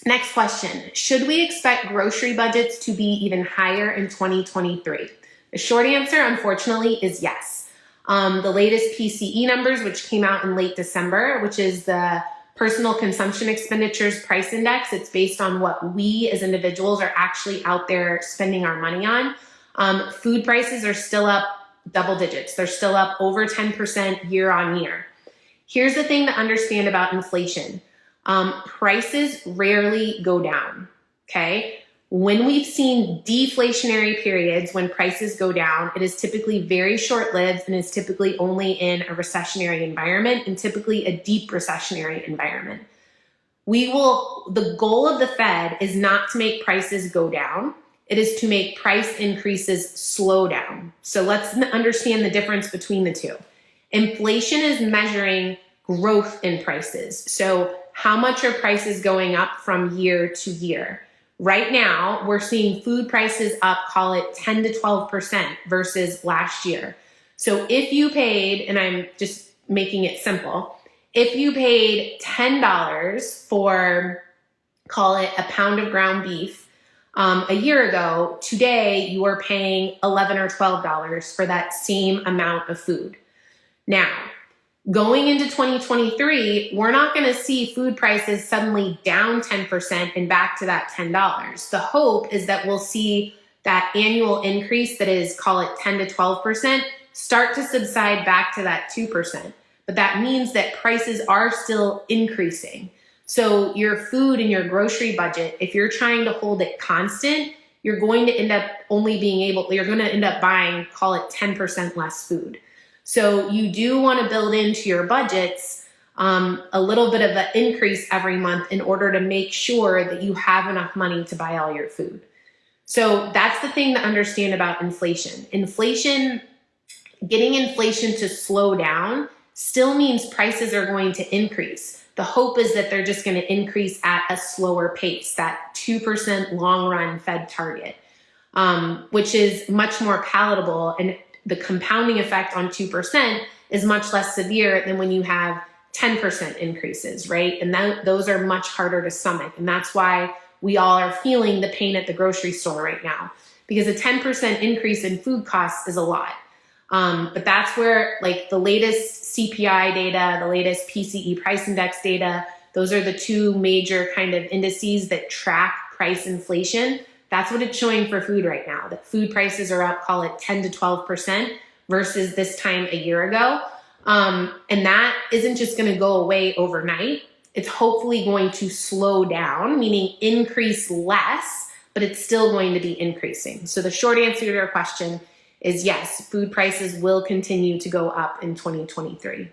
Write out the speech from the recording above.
Next question, should we expect grocery budgets to be even higher in 2023? The short answer, unfortunately, is yes. The latest PCE numbers, which came out in late December, which is the Personal Consumption Expenditures Price Index, it's based on what we as individuals are actually out there spending our money on. Food prices are still up double digits. They're still up over 10% year on year. Here's the thing to understand about inflation. Prices rarely go down, okay? When we've seen deflationary periods when prices go down, it is typically very short-lived and is typically only in a recessionary environment and typically a deep recessionary environment. The goal of the Fed is not to make prices go down. It is to make price increases slow down. So let's understand the difference between the two. Inflation is measuring growth in prices. So how much are prices going up from year to year? Right now, we're seeing food prices up, call it 10 to 12% versus last year. So if you paid, and I'm just making it simple, if you paid $10 for, call it a pound of ground beef a year ago, today you are paying $11 or $12 for that same amount of food. Now, going into 2023, we're not going to see food prices suddenly down 10% and back to that $10. The hope is that we'll see that annual increase that is, call it 10 to 12%, start to subside back to that 2%. But that means that prices are still increasing. So your food and your grocery budget, if you're trying to hold it constant, you're going to end up buying, call it 10% less food. So you do want to build into your budgets a little bit of an increase every month in order to make sure that you have enough money to buy all your food. So that's the thing to understand about inflation. Getting inflation to slow down still means prices are going to increase. The hope is that they're just going to increase at a slower pace, that 2% long run Fed target, which is much more palatable, and the compounding effect on 2% is much less severe than when you have 10% increases, right? And those are much harder to stomach. And that's why we all are feeling the pain at the grocery store right now, because a 10% increase in food costs is a lot. But that's where, like, the latest CPI data, the latest PCE price index data, those are the two major kind of indices that track price inflation. That's what it's showing for food right now, that food prices are up, call it 10 to 12% versus this time a year ago. And that isn't just going to go away overnight. It's hopefully going to slow down, meaning increase less, but it's still going to be increasing. So the short answer to your question is yes, food prices will continue to go up in 2023.